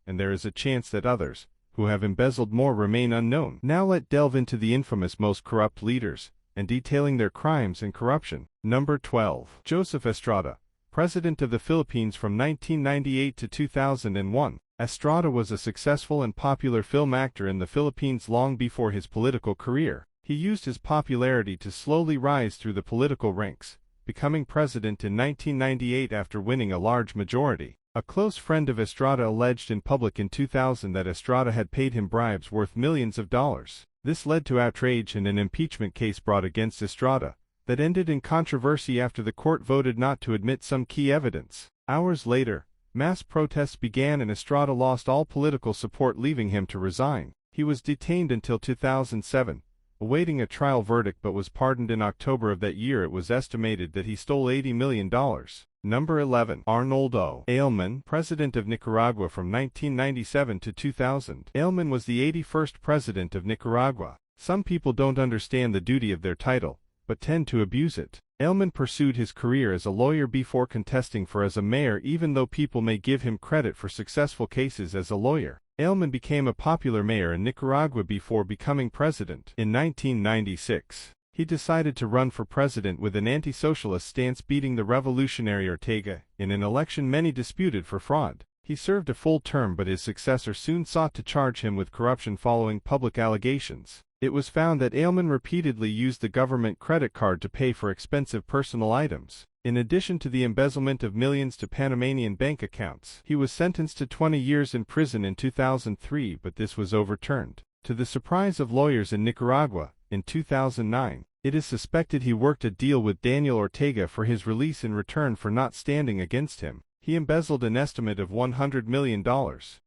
and there is a chance that others, who have embezzled more, remain unknown. Now let's delve into the infamous most corrupt leaders, and detailing their crimes and corruption. Number 12. Joseph Estrada, President of the Philippines from 1998 to 2001. Estrada was a successful and popular film actor in the Philippines long before his political career. He used his popularity to slowly rise through the political ranks, becoming president in 1998 after winning a large majority. A close friend of Estrada alleged in public in 2000 that Estrada had paid him bribes worth millions of dollars. This led to outrage and an impeachment case brought against Estrada, that ended in controversy after the court voted not to admit some key evidence. Hours later, mass protests began and Estrada lost all political support, leaving him to resign. He was detained until 2007, awaiting a trial verdict, but was pardoned in October of that year. It was estimated that he stole $80 million. Number 11. Arnoldo Ailman, President of Nicaragua from 1997 to 2000. Ailman was the 81st President of Nicaragua. Some people don't understand the duty of their title, but tend to abuse it. Ailman pursued his career as a lawyer before contesting for as a mayor, even though people may give him credit for successful cases as a lawyer. Ailman became a popular mayor in Nicaragua before becoming president. In 1996, he decided to run for president with an anti-socialist stance, beating the revolutionary Ortega in an election many disputed for fraud. He served a full term, but his successor soon sought to charge him with corruption following public allegations. It was found that Ailman repeatedly used the government credit card to pay for expensive personal items. In addition to the embezzlement of millions to Panamanian bank accounts, he was sentenced to 20 years in prison in 2003, but this was overturned. To the surprise of lawyers in Nicaragua, in 2009, it is suspected he worked a deal with Daniel Ortega for his release in return for not standing against him. He embezzled an estimate of $100 million.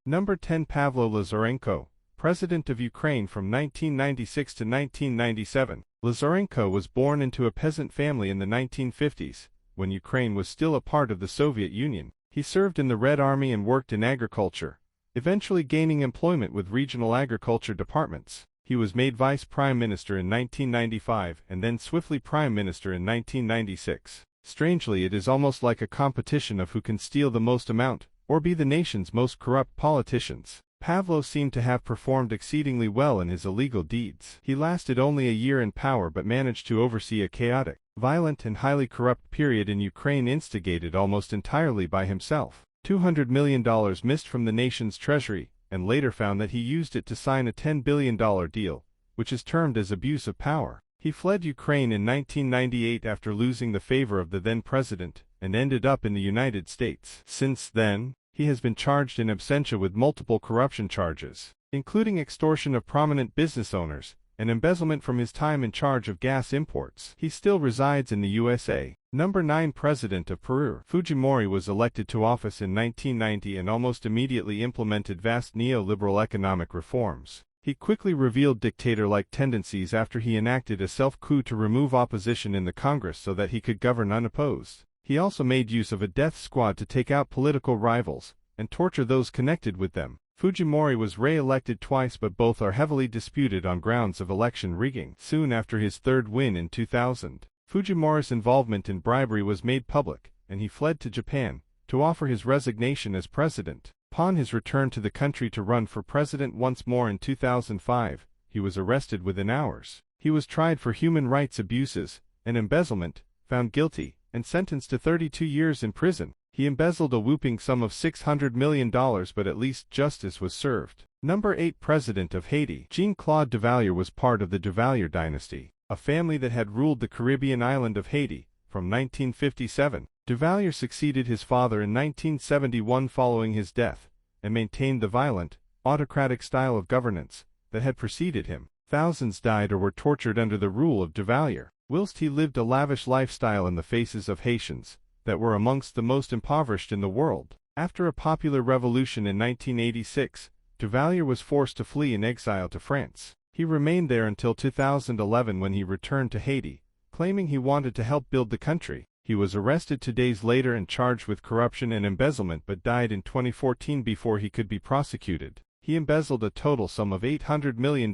Number 10. Pavlo Lazarenko, President of Ukraine from 1996 to 1997. Lazarenko was born into a peasant family in the 1950s, when Ukraine was still a part of the Soviet Union. He served in the Red Army and worked in agriculture, eventually gaining employment with regional agriculture departments. He was made vice prime minister in 1995 and then swiftly prime minister in 1996. Strangely, it is almost like a competition of who can steal the most amount, or be the nation's most corrupt politicians. Pavlo seemed to have performed exceedingly well in his illegal deeds. He lasted only a year in power but managed to oversee a chaotic, violent and highly corrupt period in Ukraine instigated almost entirely by himself. $200 million missed from the nation's treasury, and later found that he used it to sign a $10 billion deal, which is termed as abuse of power. He fled Ukraine in 1998 after losing the favor of the then president, and ended up in the United States. Since then, he has been charged in absentia with multiple corruption charges, including extortion of prominent business owners, and embezzlement from his time in charge of gas imports. He still resides in the USA. Number 9. President of Peru. Fujimori was elected to office in 1990 and almost immediately implemented vast neoliberal economic reforms. He quickly revealed dictator-like tendencies after he enacted a self-coup to remove opposition in the Congress so that he could govern unopposed. He also made use of a death squad to take out political rivals and torture those connected with them. Fujimori was re-elected twice, but both are heavily disputed on grounds of election rigging. Soon after his third win in 2000, Fujimori's involvement in bribery was made public, and he fled to Japan to offer his resignation as president. Upon his return to the country to run for president once more in 2005, he was arrested within hours. He was tried for human rights abuses and embezzlement, found guilty, and sentenced to 32 years in prison. He embezzled a whopping sum of $600 million, but at least justice was served. Number 8. President of Haiti. Jean-Claude Duvalier was part of the Duvalier dynasty, a family that had ruled the Caribbean island of Haiti from 1957. Duvalier succeeded his father in 1971 following his death, and maintained the violent, autocratic style of governance that had preceded him. Thousands died or were tortured under the rule of Duvalier, whilst he lived a lavish lifestyle in the faces of Haitians that were amongst the most impoverished in the world. After a popular revolution in 1986, Duvalier was forced to flee in exile to France. He remained there until 2011 when he returned to Haiti, claiming he wanted to help build the country. He was arrested 2 days later and charged with corruption and embezzlement, but died in 2014 before he could be prosecuted. He embezzled a total sum of $800 million.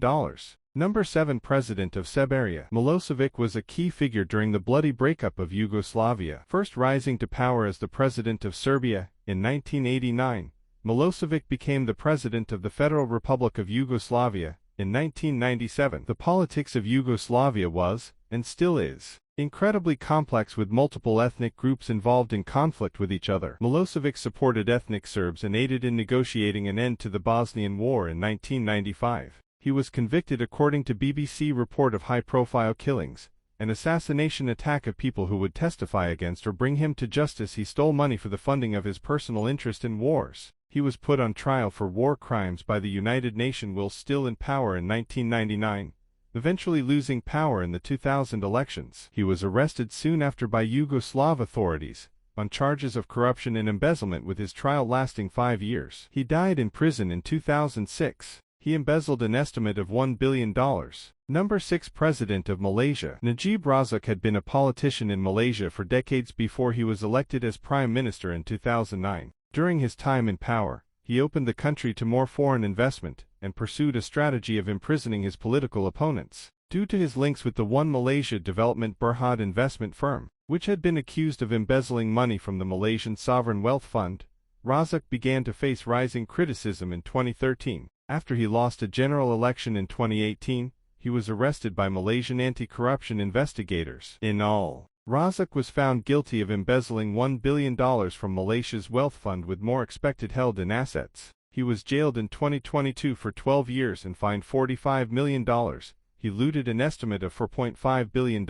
Number 7. President of Serbia. Milosevic was a key figure during the bloody breakup of Yugoslavia. First rising to power as the president of Serbia in 1989, Milosevic became the president of the Federal Republic of Yugoslavia in 1997. The politics of Yugoslavia was, and still is, incredibly complex with multiple ethnic groups involved in conflict with each other. Milosevic supported ethnic Serbs and aided in negotiating an end to the Bosnian War in 1995. He was convicted according to BBC report of high-profile killings, an assassination attack of people who would testify against or bring him to justice. He stole money for the funding of his personal interest in wars. He was put on trial for war crimes by the United Nations while still in power in 1999, eventually losing power in the 2000 elections. He was arrested soon after by Yugoslav authorities, on charges of corruption and embezzlement, with his trial lasting 5 years. He died in prison in 2006. He embezzled an estimate of $1 billion. Number 6. President of Malaysia. Najib Razak had been a politician in Malaysia for decades before he was elected as Prime Minister in 2009. During his time in power, he opened the country to more foreign investment and pursued a strategy of imprisoning his political opponents. Due to his links with the One Malaysia Development Berhad investment firm, which had been accused of embezzling money from the Malaysian Sovereign Wealth Fund, Razak began to face rising criticism in 2013. After he lost a general election in 2018, he was arrested by Malaysian anti-corruption investigators. In all, Razak was found guilty of embezzling $1 billion from Malaysia's wealth fund, with more expected held in assets. He was jailed in 2022 for 12 years and fined $45 million. He looted an estimate of $4.5 billion.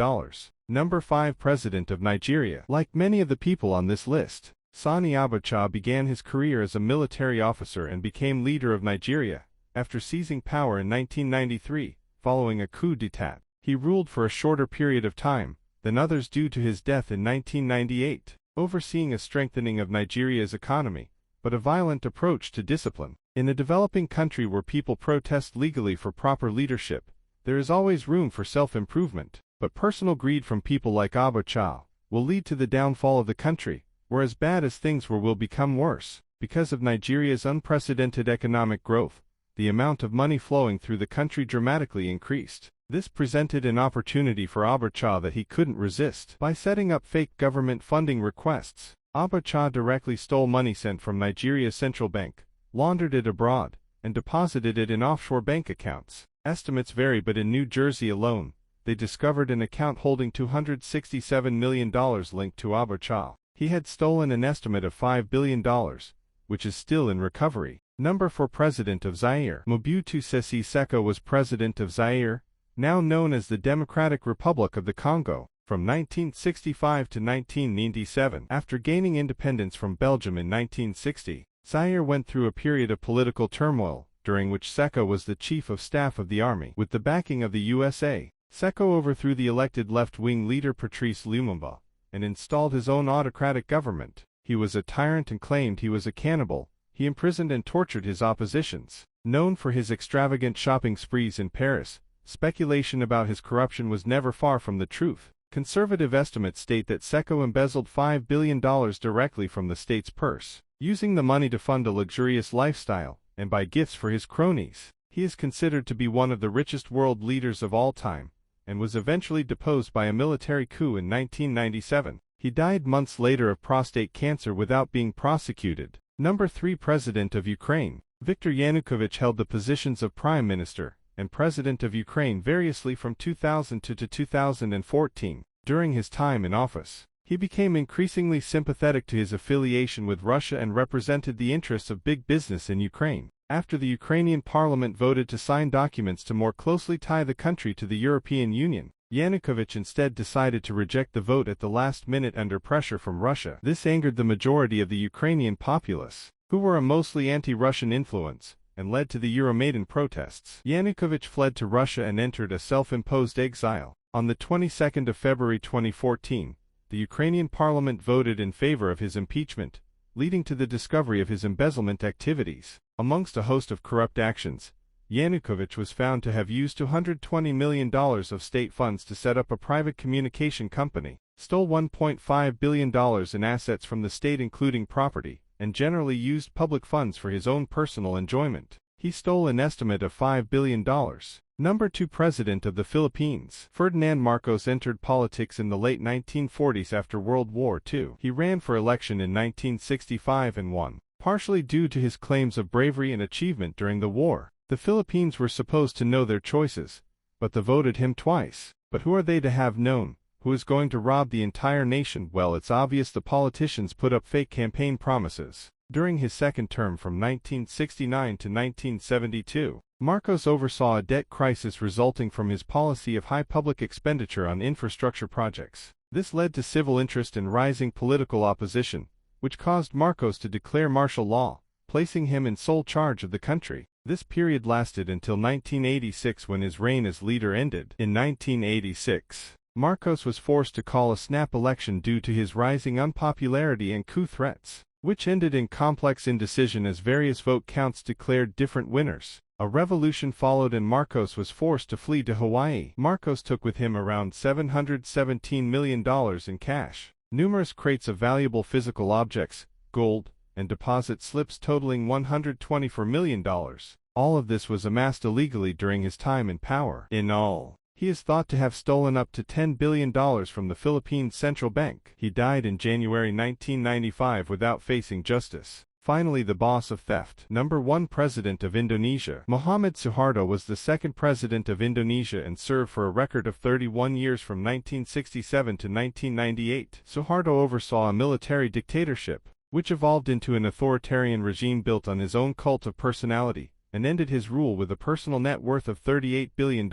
Number 5. President of Nigeria. Like many of the people on this list, Sani Abacha began his career as a military officer and became leader of Nigeria after seizing power in 1993, following a coup d'état. He ruled for a shorter period of time than others due to his death in 1998, overseeing a strengthening of Nigeria's economy, but a violent approach to discipline. In a developing country where people protest legally for proper leadership, there is always room for self-improvement, but personal greed from people like Abacha will lead to the downfall of the country, where as bad as things were will become worse. Because of Nigeria's unprecedented economic growth, the amount of money flowing through the country dramatically increased. This presented an opportunity for Abacha that he couldn't resist. By setting up fake government funding requests, Abacha directly stole money sent from Nigeria's central bank, laundered it abroad, and deposited it in offshore bank accounts. Estimates vary, but in New Jersey alone, they discovered an account holding $267 million linked to Abacha. He had stolen an estimate of $5 billion, which is still in recovery. Number 4. President of Zaire. Mobutu Sese Seko was president of Zaire, now known as the Democratic Republic of the Congo, from 1965 to 1997. After gaining independence from Belgium in 1960, Zaire went through a period of political turmoil, during which Seko was the chief of staff of the army. With the backing of the USA, Seko overthrew the elected left-wing leader Patrice Lumumba and installed his own autocratic government. He was a tyrant and claimed he was a cannibal. He imprisoned and tortured his oppositions. Known for his extravagant shopping sprees in Paris, speculation about his corruption was never far from the truth. Conservative estimates state that Seko embezzled $5 billion directly from the state's purse, using the money to fund a luxurious lifestyle and buy gifts for his cronies. He is considered to be one of the richest world leaders of all time, and was eventually deposed by a military coup in 1997. He died months later of prostate cancer without being prosecuted. Number 3. President of Ukraine. Viktor Yanukovych held the positions of Prime Minister and President of Ukraine variously from 2002 to 2014. During his time in office, he became increasingly sympathetic to his affiliation with Russia and represented the interests of big business in Ukraine. After the Ukrainian parliament voted to sign documents to more closely tie the country to the European Union, Yanukovych instead decided to reject the vote at the last minute under pressure from Russia. This angered the majority of the Ukrainian populace, who were a mostly anti-Russian influence, and led to the Euromaidan protests. Yanukovych fled to Russia and entered a self-imposed exile. On the 22nd of February 2014, the Ukrainian parliament voted in favor of his impeachment, leading to the discovery of his embezzlement activities. Amongst a host of corrupt actions, Yanukovych was found to have used $220 million of state funds to set up a private communication company, stole $1.5 billion in assets from the state including property, and generally used public funds for his own personal enjoyment. He stole an estimate of $5 billion. Number 2. President of the Philippines. Ferdinand Marcos entered politics in the late 1940s after World War II. He ran for election in 1965 and won. partially due to his claims of bravery and achievement during the war. The Philippines were supposed to know their choices, but they voted him twice. But who are they to have known? Who is going to rob the entire nation? Well, it's obvious the politicians put up fake campaign promises. During his second term from 1969 to 1972, Marcos oversaw a debt crisis resulting from his policy of high public expenditure on infrastructure projects. This led to civil interest and rising political opposition, which caused Marcos to declare martial law, placing him in sole charge of the country. This period lasted until 1986, when his reign as leader ended. In 1986, Marcos was forced to call a snap election due to his rising unpopularity and coup threats, which ended in complex indecision as various vote counts declared different winners. A revolution followed and Marcos was forced to flee to Hawaii. Marcos took with him around $717 million in cash, numerous crates of valuable physical objects, gold, and deposit slips totaling $124 million. All of this was amassed illegally during his time in power. In all, he is thought to have stolen up to $10 billion from the Philippine Central Bank. He died in January 1995 without facing justice. Finally, the boss of theft. Number 1 President of Indonesia. Muhammad Suharto was the second president of Indonesia and served for a record of 31 years from 1967 to 1998. Suharto oversaw a military dictatorship, which evolved into an authoritarian regime built on his own cult of personality, and ended his rule with a personal net worth of $38 billion.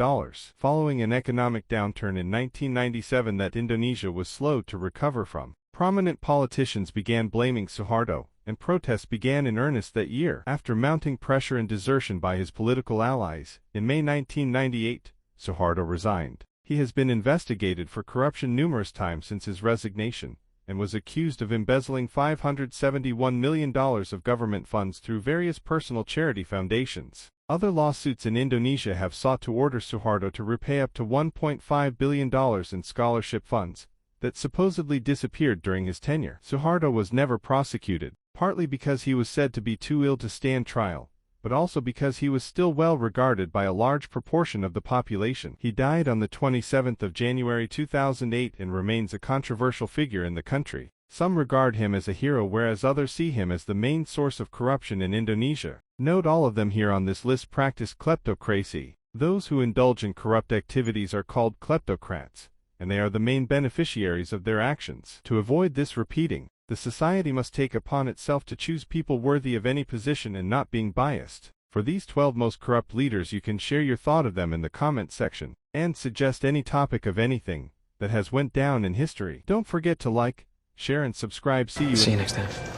Following an economic downturn in 1997 that Indonesia was slow to recover from, prominent politicians began blaming Suharto, and protests began in earnest that year. After mounting pressure and desertion by his political allies, in May 1998, Suharto resigned. He has been investigated for corruption numerous times since his resignation, and was accused of embezzling $571 million of government funds through various personal charity foundations. Other lawsuits in Indonesia have sought to order Suharto to repay up to $1.5 billion in scholarship funds that supposedly disappeared during his tenure. Suharto was never prosecuted, partly because he was said to be too ill to stand trial, but also because he was still well regarded by a large proportion of the population. He died on the 27th of January 2008 and remains a controversial figure in the country. Some regard him as a hero, whereas others see him as the main source of corruption in Indonesia. Note all of them here on this list practice kleptocracy. Those who indulge in corrupt activities are called kleptocrats, and they are the main beneficiaries of their actions. To avoid this repeating, the society must take upon itself to choose people worthy of any position and not being biased. For these 12 most corrupt leaders, you can share your thought of them in the comment section, and suggest any topic of anything that has went down in history. Don't forget to like, share and subscribe. See you next time.